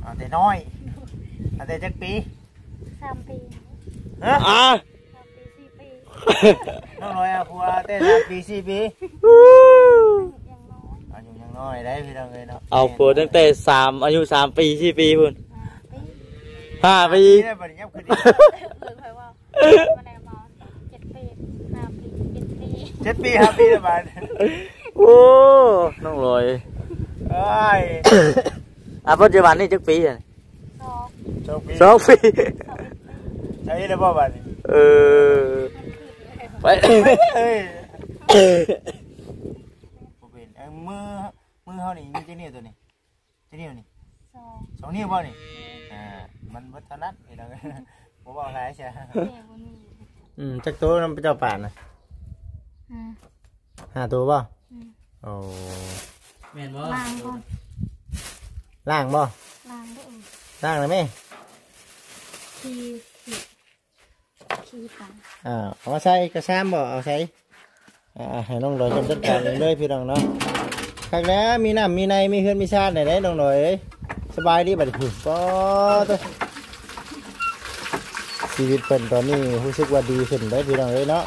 เอาแต่น้อยเอาแต่จักปี3 ปีฮะ3 ปี 4 ปีน้องน้อยเอาผัวแต่3 ปี 4 ปีอายุยังน้อยได้พี่น้องเลยเนาะเอาผัวตั้งแต่อายุ3 ปี 4 ปีพุ่น5 ปีได้บัดนี้ยับขึ้นเคยว่ามาได้มา7 ปี5 ปี7 ปี7 ปี 5 ปีแล้วบัดโอ้น้องลอยเอ้ยปัจจุบันนี่จักปีอ่ะ2 ปี 2 ปีใช่ได้บ่บัดนี้ไปเฮ้ยบ่เป็นมือเฮานี่มีจักนิ้วตัวนี้จักนิ้วนี่2 นิ้วบ่นี่มันบ่ถนัดพี่น้องบ่เว้าหลายใช่จักตัวนำเจ้าป่านน่ะ5 ตัวบ่โอ้แม่นบ่ล้างบ่ล้างเลยไหมขี้ตังเอามาใส่กระซ้ำบ่เอาใส่ให้น้องลอยจัดการเองเลยพี่น้องเนาะครั้งแล้วมีน้ำมีในมีเฮือนมีชาติไหนได้น้องลอยสบายดีบัดนี้ก็ชีวิตเป็นตอนนี้รู้สึกว่าดีขึ้นได้พี่น้องเลยเนาะ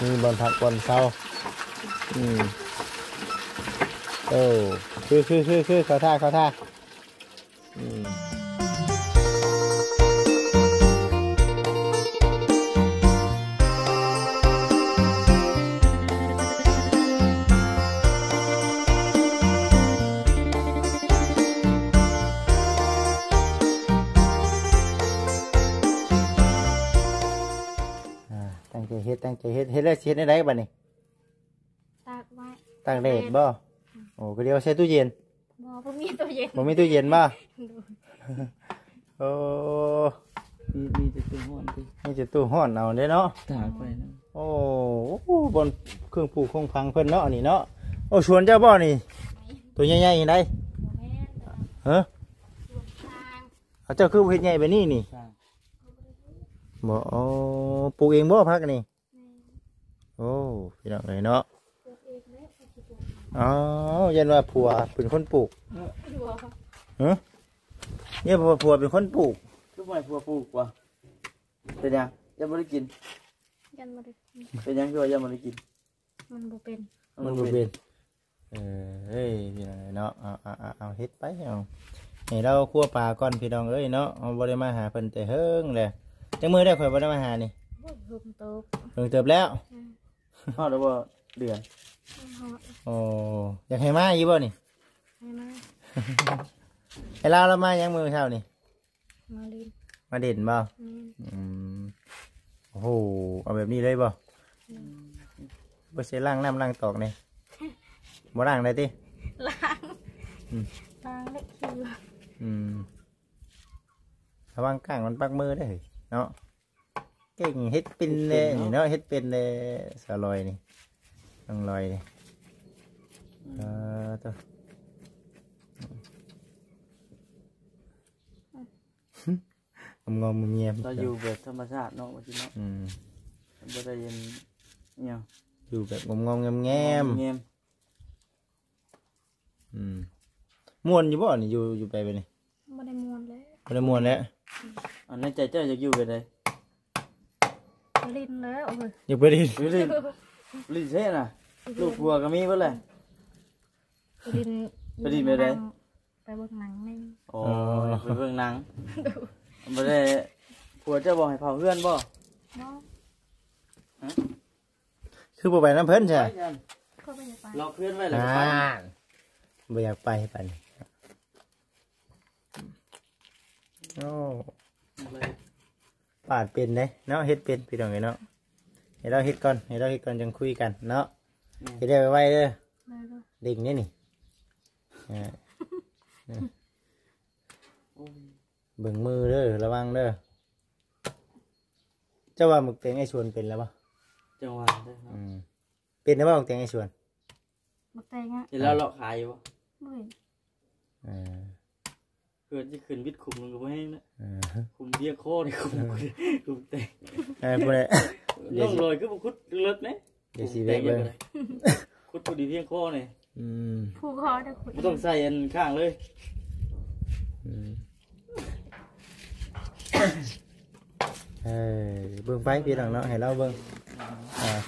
มีบอลผักบอลเศร้าคือเขาท่าตั้งใจเฮ็ดแล้วเฮ็ดได้บ้านี่ตากไว้ตากแดดบ่โอ้ก็เดียวใช้ตู้เย็นบ่มีตู้เย็นบ่มีตู้เย็นบ่โอ้มีแต่ตู้ฮ้อนติมีแต่ตู้ฮ้อนเอาเด้เนาะตากไปนะโอ้บนเครื่องปลูกคงพังเพิ่นเนาะนี่เนาะโอ้ชวนเจ้าบ่นี่ตัวใหญ่ๆได้ฮะเอาเจ้าคือเฮ็ดใหญ่แบบนี้นี่บ่ปลูกเองบ่พักนี่โอ้พี่น้องเลยเนาะยันว่าผัวเป็นคนปลูกเนี่ยผัวเป็นคนปลูกคือบ่ให้ผัวปลูกว่ะเป็นยังยังบ่ได้กินเป็นยังคือว่ายังบ่ได้กินมันบ่เป็นเฮ้ยพี่น้องเนาะเอาเฮ็ดไปเอาให้เราคั่วปลาก่อนพี่น้องเอ้ยเนาะบ่ได้มาหาเพิ่นแต่เฮิงเลยจังมื้อได้ข่อยบ่ได้มาหานี่เพิ่งเติบแล้วฮอดแล้วบ่เดือนโอ้อยากให้มาอีบ่นี่ให้มาให้เรามายังมื้อเช้านี่มาเด่นบ่โอ้โหเอาแบบนี้เลยบ่บ่ใช่ล้างน้ำล้างตอกนี่บ่ล้างได้ติล้างได้คือระวังก้างมันปักมือได้เนาะเก่งเฮ็ดเป็นเลยนี่เนาะเฮ็ดเป็นเลยสลอยนี่ต้องลอยนี่ตัวงอมเงียบเราอยู่แบบธรรมชาติเนาะว่าสิเนาะบ่ได้ยินเนี่ยอยู่แบบงอมแงมม่วนอยู่บ่นี่อยู่ไปนี่บ่ได้ม่วนแล้วบ่ได้ม่วนแล้วอันนั้นใจเจ้าอยากอยู่ไปได้ลิ้นแล้วโอ้ยอยากไปลิ้นเท่น่ะลูกบัวก็มีเบิดแหละลิ้นไปลิ้นไปได้ไปเบิ่งหนังนี่อ๋อไปเบิ่งหนังบ่ได้ผัวเจ้าบ่ให้เผาเฮือนบ่คือบ่ไปน้ำเพิ่นใช่ล็อกเฮือนไว้แล้วไปบ่อยากไปปานนี้โอ้ปาดเป็นเด้เนาะเฮ็ดเป็นพี่น้องเนาะให้เราเฮ็ดก่อนจังคุยกันเนาะเฮ็ดได้ไวๆเด้อเด็กนี่เบิ่งมือเด้อระวังเด้อเจ้าว่าหมึกแตงไอ้ชวนเป็นแล้วป่ะจังหวะเด้อเป็นแล้วป่ะหมึกแตงไอ้ชวนหมึกแตงอ่ะเห็นแล้วเราขายอยู่ป่ะไม่เกิดจะขึ้นวิทย์คุมมันก็ไม่ให้นะคุมเบี้ยโคตรคุมแตงพวกนี้ต้องลอยก็บุคุดเลิศเนี่ยเดี๋ยวสีเล็กเลยคุดพอดีเพียงโคเนี่ย ผู้คอได้ขุด ไม่ต้องใส่อันข้างเลย เบิ่งไปพี่น้องเนาะให้เราเบิ่ง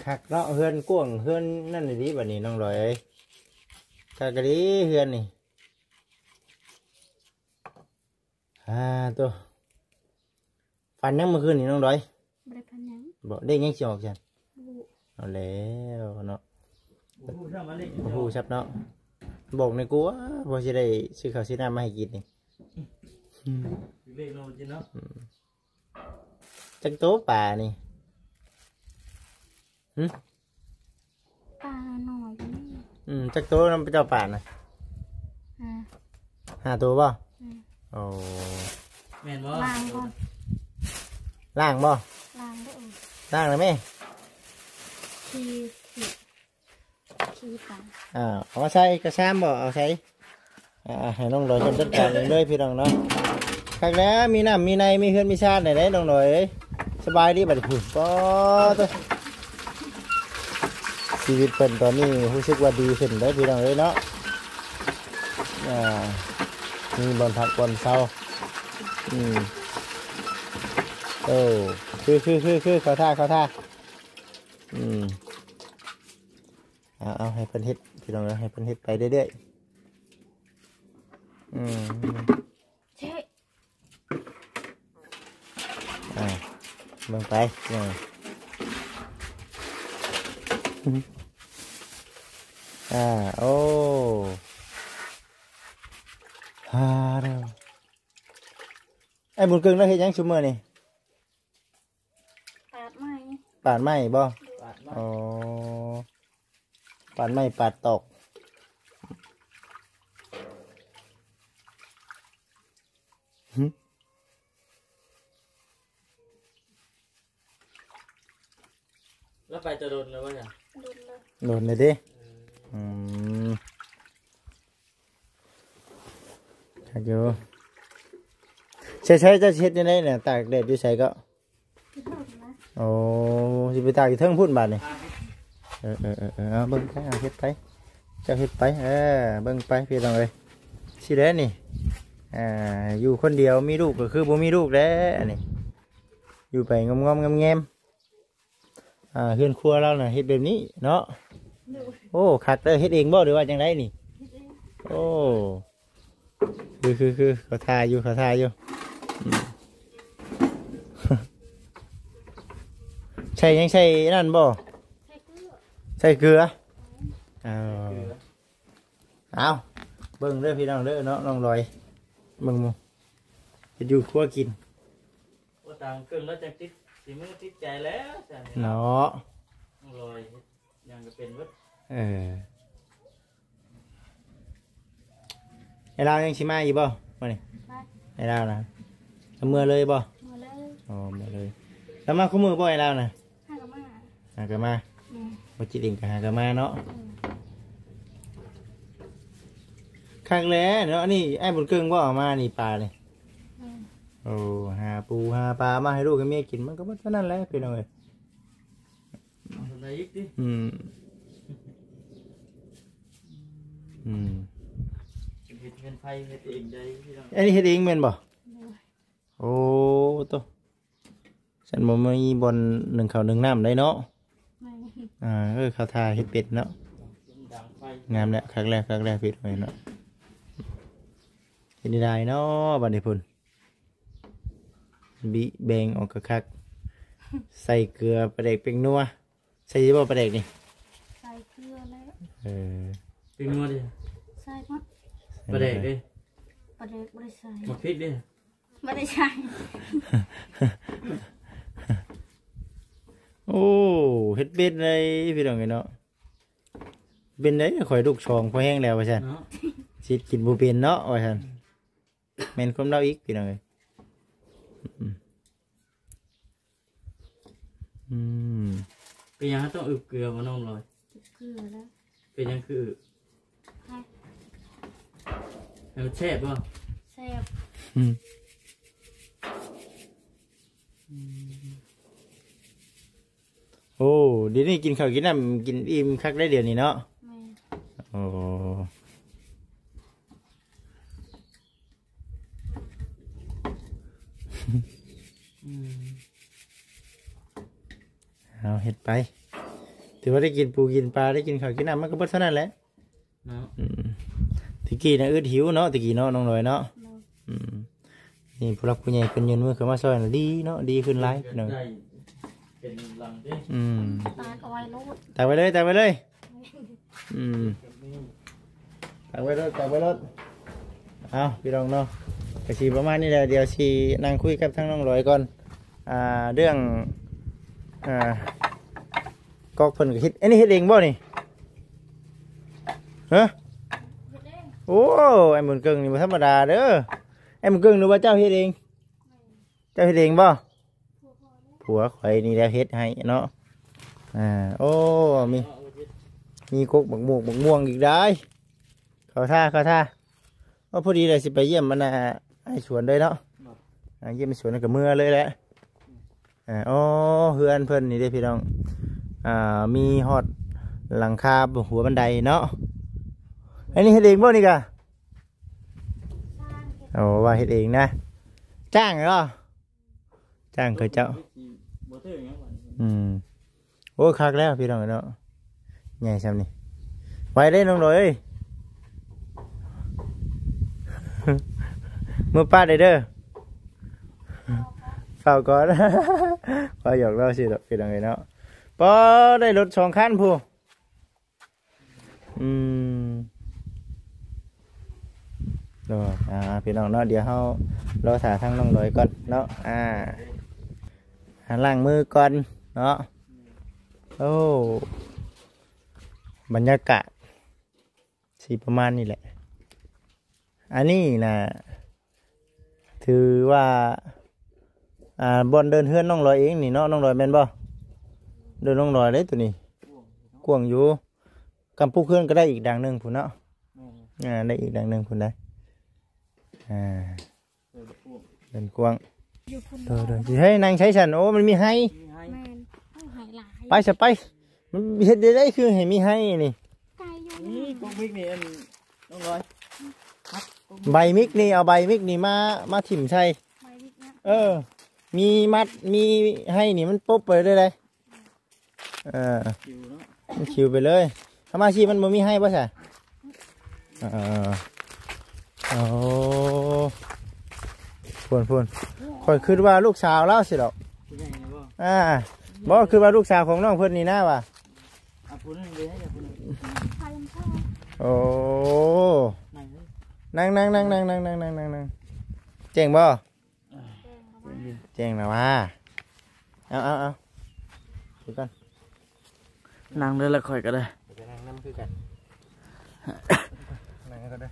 คักเนาะเฮือนกว้างเฮือนนั่นนี่ดิบัดนี้น้องลอยเอ้ยคักกะดีเฮือนนี่ตัวฟันยังเมื่อคืนนี่น้องลอย บริพันธ์ยัง บอกได้ยังสิออกจัง บุ เอาแล้วเนาะ พูดถ้ามาเล่น ผู้ชับเนาะบอกในกูว่าพอสิได้ซื้อข้าวซื้อน้ำมาให้กินนี่ เล่นโน่นจีเนาะ จักโต๊ะป่านี่ ปลาหน่อยนี่ จักโต๊ะน้ำเจ้าป่านะ 5 ตัวบ่โอ้ แม่นบ่ ล้างก่อน ล่างบ่ ล้างได้ ล่างเลยไหม ขี้ปลา เอามาใส่กระชามบ่เอาใส่ให้น้องลอยคนจัดการเองเลยพี่น้องเนาะคักแล้วมีน้ำมีในมีเฮือนมีชาติไหนได้น้องลอยเอ้ยสบายดีบัดนี้ก็ตัวชีวิตเป็นตอนนี้รู้สึกว่าดีขึ้นได้พี่น้องเลยเนาะมีบอลผักบอลเศร้าคือเขาท่าเอาให้เพิ่นเฮ็ดพี่น้องให้เพิ่นเฮ็ดไปเรื่อยเช่ เบิ่งไปโอ้เด้อไอ้บุญกึ่งแล้วเฮ็ดหยังซุมื้อนี่ ปาดไหม ปาดไม้บ่ ปาดมา อ๋อปาดไม้ปาดตอกแล้วไปจะโดนเลยว่าอย่าง ดุนเลย โดนเลยดิครับอยู่ใช้จะเช็ดยังไงเนี่ยตากแดดอยู่ใส่ก็ ที่เท่านะ โอ้สิไปตากอยู่เทิงพุ่นบาดนี่เอาเบิ่งไปเอาเฮ็ดไปเจ้าเฮ็ดไปเบิ่งไปพี่น้องเอ้ยสิแลนี่อยู่คนเดียวมีลูกก็คือบ่มีลูกแล้วอันนี้อยู่ไปงอมๆแงมๆเฮือนครัวเราน่ะเฮ็ดแบบนี้เนาะโอ้คักเด้อเฮ็ดเองบ่หรือว่าจังไดนี่โอ้คือเขาทาอยู่ใช่ยังใช่นั่นบ่ ใช่เกลือ ใส่เกลือเอาเบิ่งเด้อพี่น้องเด้อเนาะน้องลอยเบิ่งมึงจะอยู่ครัวกิน ว่าต่างเครื่องแล้วจะติดสีมือติดใจแล้วจ้ะ เนาะ ลอยยังจะเป็นวัด ไอ้เรายังชิมาอยู่บ่มานี่ ไป ไอ้เรานะเอามื่อเลยบ่ มาเลย อ๋อมื่อเลยแล้วมาคู่มือบ่ไอ้เรานะ ห้ากระมา หากะมาบ่จิตเองก็หากะมาเนาะครั้งแล้วเนาะนี่ไอ้บุญเกิงบ่เอามานี่ปลานี่โอ้หาปูหาปลามาให้ลูกให้เมียกินมันก็บ่เท่านั้นแหละพี่น้องเอ้ย ทำไรอีกดิ เห็ดเงินไฟเห็ดเองใจพี่น้อง อันนี้เฮ็ดเองแม่นบ่โอ้ตัวฉันบ่มีบอนหนึ่งข้าวหนึ่งน้ำได้เนาะ ไม่ ข้าวทาเฮ็ดเป็ดเนาะ ดังไฟ งามแล้วครั้งแรกพี่น้องเนาะเฮ็ดได้เนาะบัดนี้พุ่นบิแบงออกคักใส่เกลือปลาแดกเป็นนัวใส่บ่ปลาแดกนี่ ใส่เกลือแล้ว เป็นนัวดิ ใส่มัด ประเด็กดิ ปลาเด็กบริใส่ หมกพริกดิ ไม่ได้ใช่ โอ้เฮ็ดเป็ดเลยพี่น้องเนาะเป็นได้ข่อยลูกชองพอแห้งแล้วว่าซั่น เนาะ สิกินบ่เป็นเนาะว่าซั่นแม่นความเราอีกพี่น้องเอ้ยเป็นยังต้องอึบเกลือมาน้องลอย เกลือแล้ว เป็นยังคืออึบ ให้ ให้มันแช่บป่ะ แซ่บ โอ้เดี๋ยวนี้กินข้าวกินน้ำกินอิ่มคักได้เดี๋ยวนี้เนาะ ไม่ โอ้ เอาเฮ็ดไปถือว่าได้กินปูกินปลาได้กินข้าวกินน้ำมันก็เบิดเท่านั้นแหละเนาะตะกี้นะอึดหิวเนาะตะกี้เนาะน้องลอยเนาะนี่ผู้รักผู้ใหญ่เป็นยืนมือเข้ามาซอยน่ะดีเนาะดีขึ้นหลายพี่น้องเป็นลังดิตากเอาไว้รูดตักไปเลยตักไปเลยตักไปรถตักไปรถเอาพี่น้องเนาะกระชีประมาณนี้แหละเดี๋ยวชีนั่งคุยกับทั้งน้องลอยก่อนเรื่องกอกเพิ่นก็คิดอันนี้เฮ็ดเองบ่นี่ฮะโอ้ไอ้หมุนเกิงนี่บ่ธรรมดาเด้อไอ้หมุนเกิงหรือว่าเจ้าเฮ็ดเองเจ้าเฮ็ดเองบ่ผัวข่อยนี่แล้วเฮ็ดให้เนาะโอ้มีกกบักม่วงอีกได้เข้าท่าพอดีเลยสิไปเยี่ยมมันไอ้สวนเลยเนาะเยี่ยมสวนกับเมื่อเลยแหละโอ้เฮือนเพิ่นนี่ได้พี่น้องมีฮอดหลังคาหัวบันไดเนาะอันนี้เฮ็ดเองบ่นี่กะโอ้ว่าเฮ็ดเองนะจ้างเหรอจ้างเคยเจ้าโอ้คักแล้วพี่น้องเนาะใหญ่ซ้ำนี่ไปได้น้องหน่อยเอ้ยมือป้าได้เด้อเฝ้าก่อนพอหยอกเราสิดอกพี่น้องเนาะพอได้รถ2 คันพูเนาะพี่น้องเนาะเดี๋ยวเรารอถ่ายทางน้องลอยก่อนเนาะหันล้างมือก่อนเนาะโอ้บรรยากาศสีประมาณนี้แหละอันนี้นะถือว่าบอลเดินเฮือนน้องลอยเองนี่เนาะน้องลอยแม่นบ่เดินน้องลอยเลยตัวนี้กว้างอยู่กำปุกเฮือนก็ได้อีกดังหนึ่งพุ่นเนาะได้อีกดังหนึ่งพุ่นได้เดินกว้างเดี๋ยวให้นางใช้ฉันโอ้มันมีให้ไปจะไปมันเห็ดได้คือให้มีให้นี่พวกมิกนี่น้องลอยใบมิกนี่เอาใบมิกนี่มาถิ่มใช่มีมัดมีให้นี่มันปุ๊บไปเลยเลยมันคิวไปเลยทำอาชีพมันมีให้ป่ะใช่โอ้พูนคอยคิดว่าลูกสาวเล่าสิหรอกบอกคือว่าลูกสาวของน้องเพื่อนนี่น่าว่ะโอ้นั่งเจ๋งบ่เจ๋งนะว่าเอาดูกันนั่งได้ละค่อยก็ได้นั่งน้ำคือกันนั่งก็ได้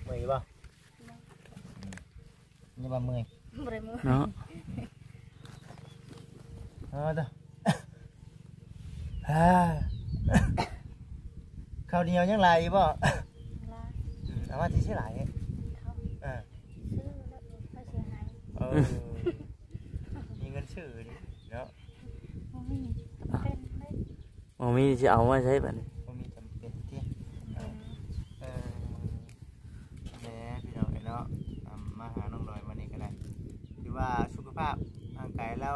เมื่อยบ่นี่บ่เมื่อยเนาะเด้อข้าวเหนียวยังไรบ่เอามาที่ใช่หลายมีเงินชื่อดิเนาะมีจะเอามาใช้แบบนี้มีจำเป็นที่แม่พี่น้องเนาะมาหาน้องลอยมานี่ก็ได้คือว่าสุขภาพร่างกายเรา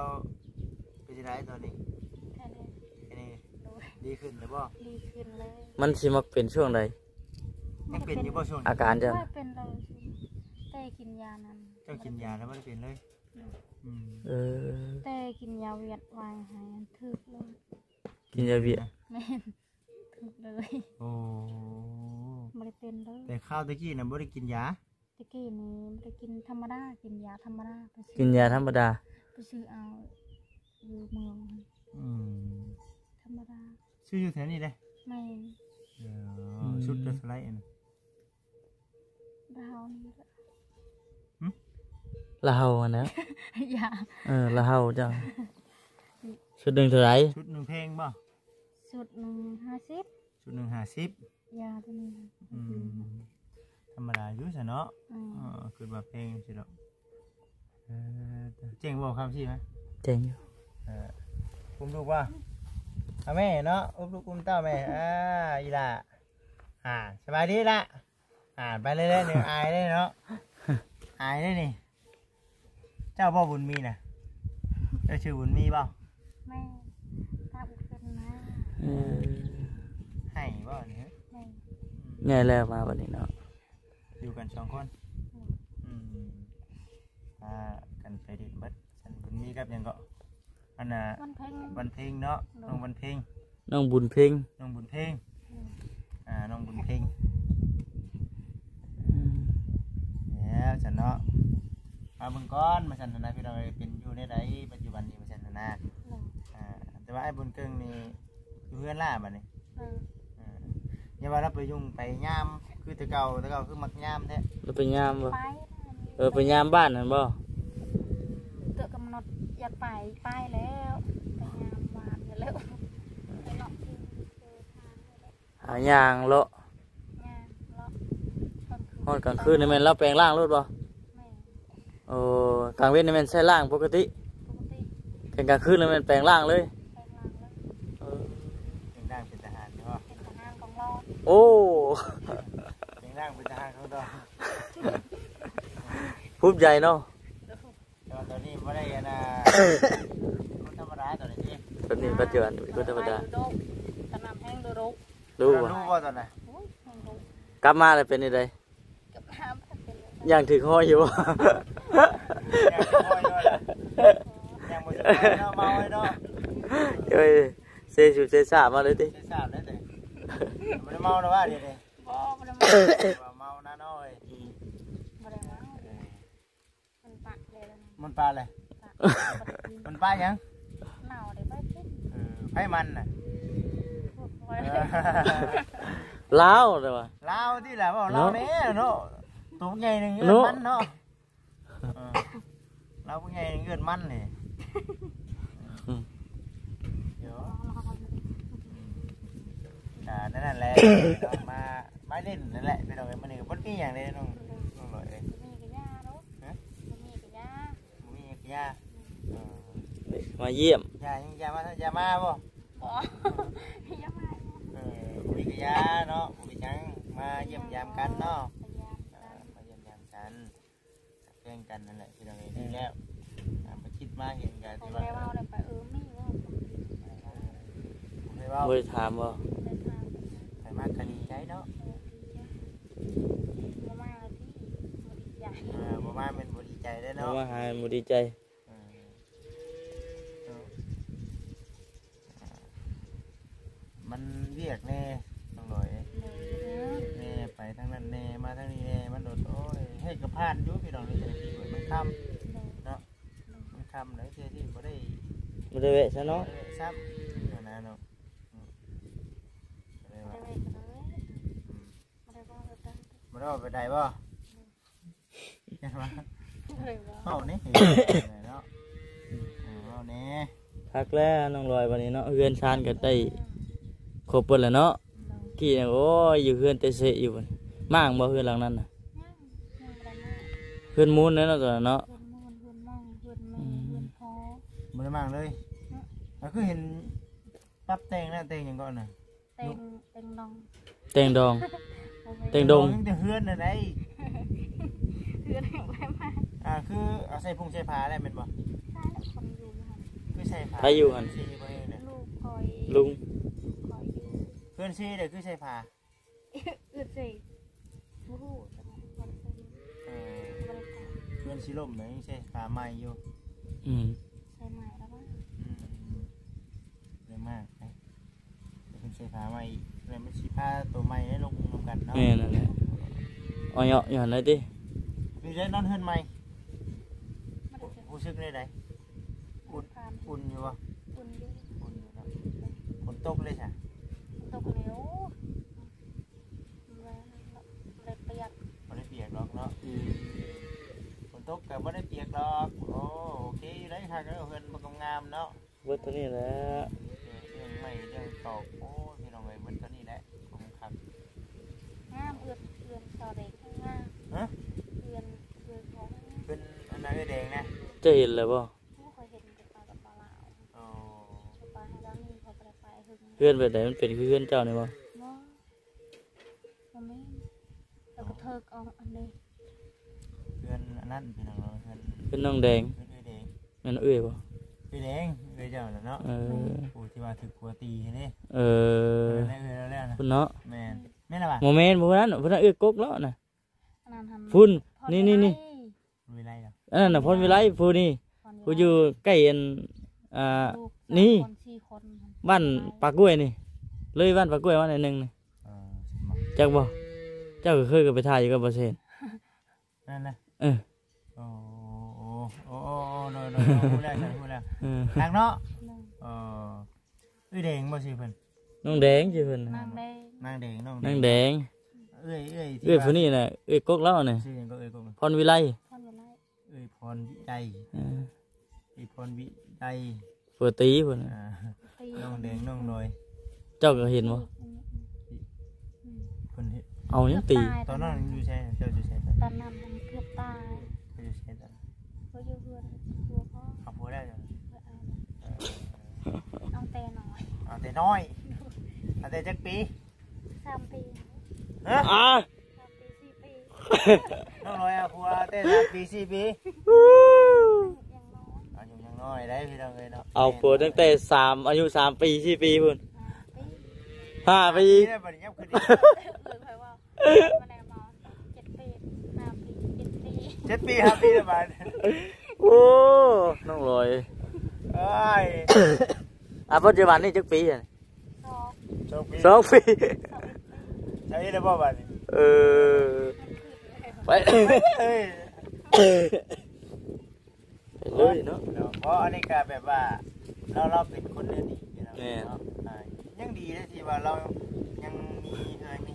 เป็นยังไงตอนนี้ดีขึ้นหรือเปล่าดีขึ้นเลยมันสิมาเป็นช่วงใดยังเป็นอยู่บ่ช่วงอาการจะเป็นเลยแต่กินยานั้นเจ้ากินยาแล้วไม่ได้เป็นเลยแต่กินยาเวียดวายหายถึกเลยกินยาเวียดแม่ถึกเลยโอ้ไม่ได้เป็นเลยแต่ข้าวตะกี้น่ะไม่ได้กินยาตะกี้นี่ไม่ได้กินธรรมดากินยาธรรมดากินยาธรรมดาไปซื้อเอาอยู่เมืองธรรมดาซื้ออยู่แถวนี้เลยไม่ชุดเดือดไลน์ดาวนี่ละเฮาอันนั้นยาละเฮาจ้ะชุดหนึ่งเท่าไรชุดหนึ่งเพลงบ่ชุดหนึ่ง50ชุดหนึ่ง50ยาตัวนี้ธรรมดาอยู่ใช่เนาะคือแบบเพลงสิเนาะเจ๋งบ่ครับสิไหมเจ๋งอยู่อุ้มลูกว่าแม่เนาะอุ้มลูกอุ้มเต้าแม่อีล่ะสบายดีละ ไปเรื่อยๆเนี่ยอายได้เนาะอายได้นี่เจ้าพ่อบุญมีน่ะเจ้าชื่อบุญมีเปล่า แม่ตาบุกเป็นนะ ให้เปล่าเนี่ย แม่ ใหญ่แล้วมาวันนี้เนาะ อยู่กัน2 คนกันไปดินบัดฉันบุญมีกับยังก็อันน่ะ วันเพ็ง วันเพ็งเนาะน้องวันเพ็ง น้องบุญเพ่ง น้องบุญเพ็งน้องบุญเพ็งแล้วฉันเนาะมาเบิ่งก้อนมาฉันนะพี่น้องเป็นอยู่ในใดปัจจุบันนี้มาฉันนะแต่ว่าไอ้บุญเกิงนี่อยู่เพื่อนล่าบัดนี้อย่าว่าเราไปยุ่งไปย่ามคือแต่เก่าคือมักย่ามแท้ เราไปยามบ่ ไป ไปยามบ้านนั่นบ่ เกิดกำหนดอยากไปแล้วไปงามวานไปแล้วไปเลาะที่เจอทางเลย หายางเลาะ งานเลาะตอนคืน ฮอดกลางคืนนี่แม่นเราแปลงร่างรถบ่ แม่ โอ้กลางเว้นนี่แม่นใช้ร่างปกติ ปกติ กลางคืนนี่แม่นแปลงร่างเลย ไปงานแล้ว เป็นร่างเป็นทหารใช่ป่ะ เป็นทหารของเรา โอ้ เป็นร่างเป็นทหารเขาดอก ภูมิใจเนาะ แต่ว่าตอนนี้ไม่ได้นะคนธรรมดาตอนนี้ที่ ตอนนี้ปัจจุบันเป็นคนธรรมดา โดกตะนำแห้งโดรุก รู้ รู้ บ่ ว่าตอนไหน โอ้ยแห้งรุก กลับมาแล้วเป็นยังไง กับน้ำเป็นเลย ยังถึงห้อยอยู่บ่ ยังคอยด้วยล่ะยังไม่ได้เนาะเมาเลยเนาะ เอ้ยเซชูเซซ่ามาเลยติ ใช่ทราบได้แต่ไม่ได้เมานะว่าเดี๋ยวนี้ บ่บ่ได้มา ว่าเมานะน้อย บ่ได้มามันปะเลยแล้ว มันปลาเลย ปะบ่ได้กิน มันปลายัง เน่าได้ไปกิน ไผ่มันน่ะ พูดไว้ ลาวแต่ว่า ลาวที่แหละว่าลาวนี้เนาะตัวใหญ่หนึ่งเงินมันเนาะลาวใหญ่เงินมันนี่เดี๋ยวนั่นแหละมาเล่นนั่นแหละพี่น้องมันนี่มันมีอย่างนี้น้องหน่อยเลย มีกระยาเนาะมีกระยา มียา มาเยี่ยม ยามาบ่ บ่ยามา มีกยาเนาะมีจังมาเยี่ยมยามกันเนาะมาเยี่ยมยามกันแข่งกันนั่นแหละพี่น้องดีแล้วมาคิดมาเห็นกัน เขา ที่ ได้ว่าได้ไปมีว่า ไม่ว่า บ่ได้ถามบ่ ได้ทาง ไปมากคดีใจเนาะ บ่มาที่บ่ดีใจ บ่มาเป็นบ่ดีใจได้ เพ เนาะ ราะว่าหายบ่ดีใจ มันเรียกแน่ต้องหน่อยแน่ไปทางนั้นแน่มาทางนี้แน่มันโดดโอ้ยให้กระพานอยู่พี่น้องนี่จะที่มันค่ำเนาะมันค่ำเลยที่บ่ได้ บ่ได้แวะซะเนาะ ซ้ำนะเนาะมาได้ไปได้บ่เห็นไหมเอานี่เนาะเอานี่ พักแล้วน้องลอยวันนี้เนาะเฮือนชานก็ได้ครบเบิดแล้วเนาะกี่เนี่ยโอ้ยอยู่เฮือนเตเสอยู่บัดมางบ่เฮือนหลังนั้นน่ะเฮือนมูลนั่นเนาะตัวเนาะ มันมั่งเลยก็คือเห็นปั๊บเตงนะเตงยังก่อนน่ะ เต็งดอง แตงดองแตงดง จะเฮือนอะไร เพื่อนแห่งไปมา คือเอาใส่พุงใส่ผ้าได้เป็นบ่ ใช่แล้วคนอยู่ค่ะ คือใส่ผ้า ใครอยู่หั่น ซีบ่เนี่ย ลูกคอย ลุง คอยอยู่ เพื่อนซีเด้อคือใส่ผ้า อึดสิบู๊แต่มันคนใส่บริการ เพื่อนซีล่มไหนใส่ผ้าใหม่อยู่ อืม ใส่ใหม่แล้วมั้ง เยอะมากนะเป็นใส่ผ้าใหม่เลยมันสีผ้าตัวใหม่ได้ลงรวมกันเนาะ แม่นั่นแหละเอาเหยาะอยู่หั่นเลยติ มีได้นอนเฮือนใหม่ ไม่ได้เจอ รู้สึกได้ได ผ่าน อุ่นอยู่วะ อุ่นอยู่ อุ่นอยู่เนาะฝนตกเลยใช่ ตกเหลวเลยเปียก ไม่ได้เปียกหรอกเนาะฝนตกแต่ไม่ได้เปียกหรอกโอเคได้ค่ะก็เฮือนมันงามเนาะ เบิดเท่านี้แหละ เรื่องใหม่เรื่องตอกพี่น้องเลยมันตัวนี้แหละผมครับ งามเอือนต่อเด็กงาม ฮะ เอือนของ เป็นอันนั้นแดงนะ จะเห็นเลยบ่ ไม่เคยเห็นกับปลากับปลาลาว โอ้ ปลาให้แล้วนี่เขาไปหึง เฮือนแบบไหนมันเป็นคือเฮือนเจ้านี่บ่ เนาะมันไม่ แล้วก็เทิกเอาอันนี้ เพื่อนอันนั้นพี่น้องเพื่อน เป็นน้องแดง เพื่อนแดง แม่นเอ้ยบ่ พี่แดงเจ้าเนาะผู้ที่ว่าถือผัวตีนี่ เออ แล้วนะ พุ่นเนาะ แม่นแม่นล่ะ โมเมนต์พวกนั้นพุ่นน่ะเอ้ยกกแล้วน่ะ อันนั้นหัน พุ่น พอ นี่ ได้ มีไรหรอ อันนั้นน่ะพรวิไลผู้นี่ พร ผู้อยู่ใกล้อันลูก นี่ คน4คน บ้านปากกล้วยนี่เลยบ้านปากกล้วยวันไหนหนึ่งนี่จักบ่เจ้าก็เคยกับไปถ่ายอยู่กับบ่เซน นั่นนะ เออ โอ้โดนพูดแล้วพูดแล้ว เออ ทางเนาะ หนึ่ง แดงบ่สิเพิ่น น้องแดงชื่อเพิ่น นางได้ นางแดง นางแดง เอ้ย ผู้นี้น่ะเอ้ยกกแล้วน่ะ ชื่อก็ก็ พรวิไล พรวิไล พรวิไล เออ พรวิไล เปิดตีเพิ่นน่ะ ตี น้องแดงน้องลอย เจ้าก็เห็นบ่ เพิ่น เอาหยังตี ตอนนั้นอยู่ใช่เจ้าอยู่ใช่ ตอนนั้นมันเกือบตาย อยู่ใช่ตอน ก็อยู่เพื่อนตัวเขา เอาผัวได้จ้ะ เอาแต่น้อย เอาแต่น้อยเอาแต่จักปี 3 ปี ฮะ 3 ปี 4 ปี น้องลอยเอาผัวแต่3 ปี 4 ปี ยังน้อย อายุยังน้อยได้พี่น้องเลยเนาะ เอาผัวตั้งแต่อายุ3 ปี4 ปีพุ่น 5 ปี 5 ปี ได้บัดนี้ขึ้น เลยใครว่ามาแล้วมา7 ปี 5 ปี 7 ปี 7 ปี5 ปีแล้วบัด โอ้น้องลอย เอ้ย ปัจจุบันนี่จักปีอ่ะ 2 2 ปี 2 ปี ใช่แล้วบ่บัดนี้ เออไป เอ้ย เลยเนาะ เพราะอันนี้ก็แบบว่าเราเป็นคนเดียวดีเนาะยังดีนะที่ว่าเรายังมี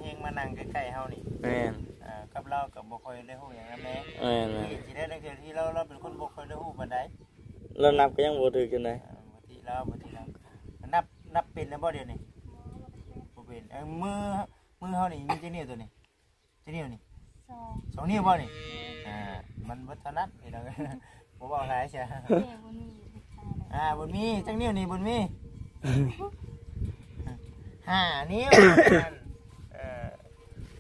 เฮงมานั่งใกล้ๆเฮานี่ แม่น กับเรากับบ่ค่อยได้ฮู้หยังนำแม่ แม่น ที่ได้ตั้งแต่ที่เราเป็นคนบ่ค่อยได้ฮู้ปานใด เรานับก็ยังบ่ถึกจังได๋ บางทีเรานับเป็นแล้วบ่เดี๋ยวนี้บ่เป็นมือเฮานี่มีจักนิ้วตัวนี้จักนิ้วนี่ 2 2 นิ้วบ่นี่มันบ่ถนัดนี่ดอกบ่เว้าหลายใช่ เด็กวันนี้ บนมีจังนิ้วนี่บนมี5 นิ้ว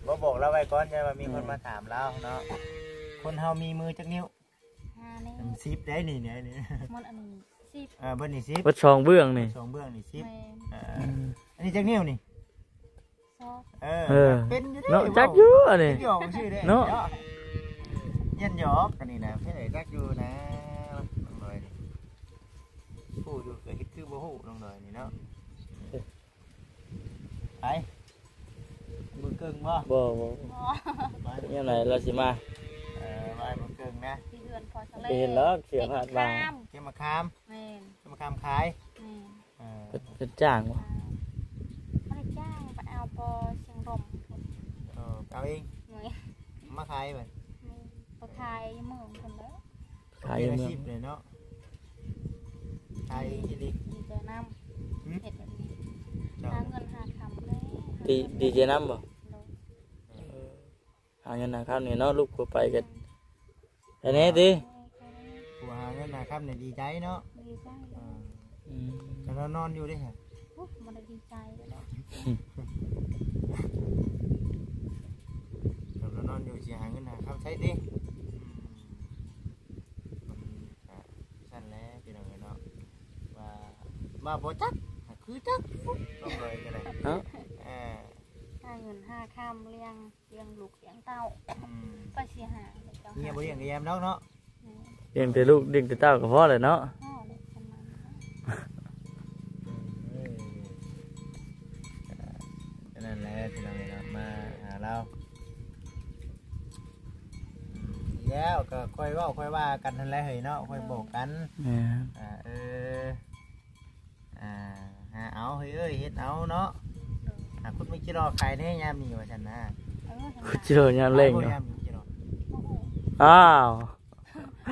บ่บอกเราไว้ก่อนใช่ว่ามีคนมาถามเราเนาะคนเฮามีมือจักนิ้ว 5 นี่ 10ได้นี่เนี่ยนี่ มันอันนี้10 เบิ่นนี่ วัดช่องเบื้องนี่ 10 2เบื้องนี่ แม่ 10อันนี้จักนิ้วนี่ 2 เป็นอยู่ เนาะจักอยู่อันนี้ หยอกชื่อได้ เนาะ ยันหยอกกันนี่นะเพิ่นได้จักอยู่นะน้องน้อยฮู้อยู่ก็เฮ็ดคือบ่ฮู้น้องน้อยนี่เนาะไปมือเกิงบ่ บ่ อ๋อ ยังไงเราสิมา ไปมือเกิงนะ ที่เดือนพอทะเล ไปเห็นแล้วเสียผ่านบาง เก็บมะขาม แม่น เก็บมะขามขาย แม่น เป็นจ้างบ่ ไม่ได้จ้างไปเอาปอเชียงรม เอาเอง หน่วย มาขายไป ไปขายเมืองคนแล้ว ขาย เป็น เมื อา อง ชีพเลยเนาะขายเองที่ดี ดีใจน้ำเห็ดแบบนี้หาเงินหาคำเลย ดีเจน้ำบ่หาเงินหาข้าวนี่เนาะลูกก็ไปกันแต่นี้ติ ผัวหาเงินนะครับเนี่ยดีใจเนาะ ดีใจเลย แต่เรานอนอยู่ด้วยฮะ มันได้ดีใจเลยเนาะ เรานอนอยู่จะหาเงินหาข้าวใช้ดิสั่นแล้วพี่น้องเนาะว่าบ่จักคือจักต้องเลยก็ได้ เนาะ หาเงินหาคำเลี้ยงลูกเลี้ยงเต้าไปเสียหา เงียบบ่เลี้ยงแยมเนาะเนาะ เลี้ยงแต่ลูกเลี้ยงแต่เต้าก็พอเลยเนาะ พ่อเลยประมาณนั้น นั่นแหละพี่น้องเนาะมาหาเราแล้วก็ค่อยว่ากันนั่นแหละเฮ้ยเนาะค่อยบอกกันหาเอาเฮ้ยเอ้ยเฮ็ดเอาเนาะคุณไม่คิดรอใครแน่ยามนี้ว่าฉันนะ คุณเจอยามเล่ง ยา เนาะ มนี้รอ อ้าว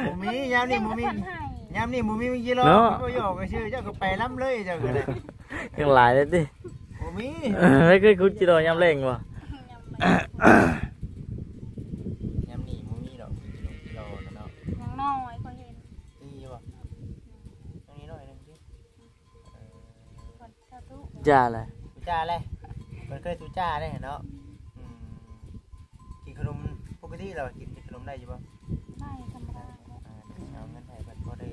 บ่มียามนี้บ่มียามนี้บ่มีคิดรอบ่ยอกก็ชื่อเจ้าก็ไปล้ำเลยเจ้าก็ได้ ยังหลายเลยติ บ่มี ไม่เคยคุณจิโร่ยามเล่งบ่ ยามนี้บ่มีดอกกิโลเนาะ ยังน้อยก็เห็น นี่บ่ตรงนี้หน่อยนึงสิ คนเจ้าทุก จ้าเลย ตุจ้าเลยมันเคยตุจ้าได้เนาะกิน ขนมปกติเรากินขนมได้อยู่ป่ะ ได้ธรรมดาแล้ว เอาเงินไทยเพิ่นก็ได้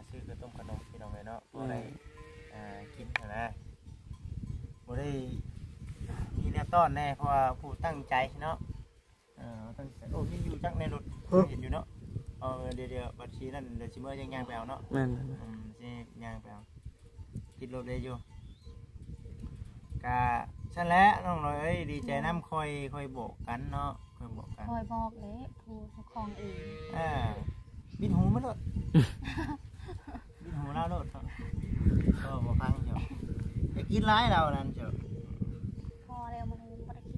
ซื้อกระต้มขนมพี่น้องเลยเนาะก็ได้กินนะบ่ได้มีแนวต้อนแน่เพราะว่าผู้ตั้งใจเนาะตั้งใจโอ้ยอยู่จักในรถเห็นอยู่เนาะเดี๋ยวบัญชีนั่นเดี๋ยวชิเมอร์ย่างไปเอาเนาะ แม่น สิย่างไปเอาติดรถได้อยู่กะฉันแหละน้องน้อยเอ้ยดีใจน้ำคอยบอกกันเนาะคอยบอกกัน คอยบอกเลยผู้ปกครองเอง บินหูมันโลด บินหูเราโลดก็บอกฟังเจ้าจะกินร้ายเรานั่นเจ้า พอแล้วมันบ่ได้กิน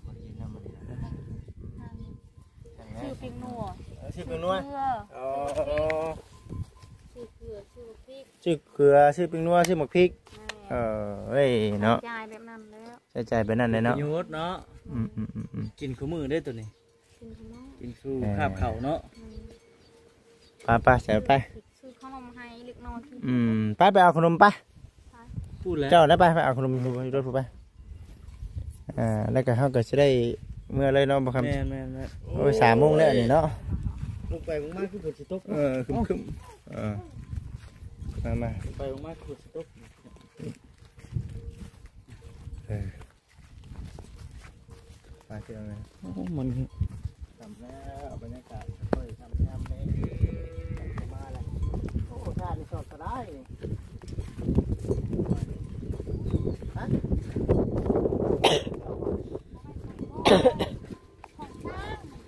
บ่ได้กินน้ำมันนี่นะ ชื่อปิงนัว ชื่อเป็นนัว เกลือ ชื่อเกลือชื่อพริก ชื่อเกลือชื่อเป็นนัวชื่อหมกพริกเฮ้ยเนาะ จ่ายแบบนั้นแล้ว ใช้ใจไปนั่นเลยเนาะ โยดเนาะกินคู่มือได้ตัวนี้ กินขนม กินคู่คาบเข่าเนาะ ไปใส่ไป ซื้อขนมให้เล็กน้อยที่ ไปเอาขนมไป พูดแล้ว เจ้าได้ไปเอาขนมรถไปแล้วก็เขาก็จะได้เมื่อเลยเนาะบ่ครับ แม่น โอ้ย3 โมงแล้วนี่เนาะ ลงไปมากๆคือฝนสิตก คึมมา ลงไปมากๆคือฝนสิตก มาเที่ยวเลย มัน ทำแล้วบรรยากาศค่อยทำยามเลยมาแล้วโอ้ชาติสดก็ได้ฮะ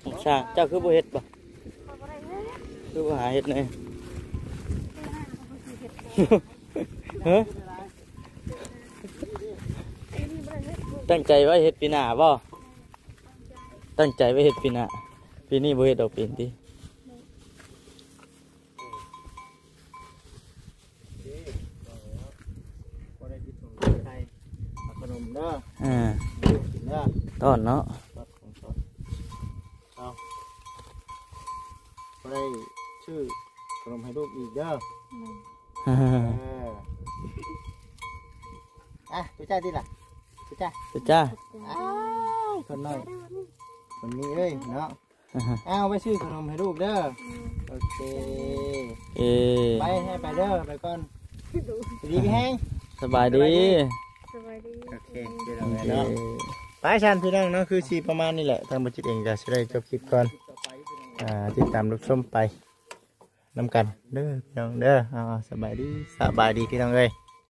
ของช่างเจ้าคือบ่เฮ็ดบ่ คอยบ่ได้เฮ็ด คือบ่หาเฮ็ดเลย ปีหน้าเขาคือเฮ็ด เฮ้ยตั้งใจไว้เฮ็ดปีหน้าบ่ตั้งใจไว้เฮ็ดปีหน้าปีนี้บ่เฮ็ดดอกปีนติ พอได้ติดถุงไทยขนมเด้อกินเด้อ ต้อนเนาะ รถของสดเอาพอได้ชื่อขนมให้ลูกอีกเด้อไปจ้าดิล่ะไปจ้า จ้า คนน้อยคนนี้เอ้ยเนาะเอาไปซื้อขนมให้ลูกเด้อโอเค ไปให้ไปเด้อไปก่อนดีแห้ง สบายดี สวัสดี โอเคเดี๋ยวเราเนาะไปชันพี่น้องเนาะคือสีประมาณนี้แหละทางบัจิตเองจะได้จบคลิปก่อนติดตามรับชมไปนำกันเด้อพี่น้องเด้อสบายดีพี่น้องเอ้ย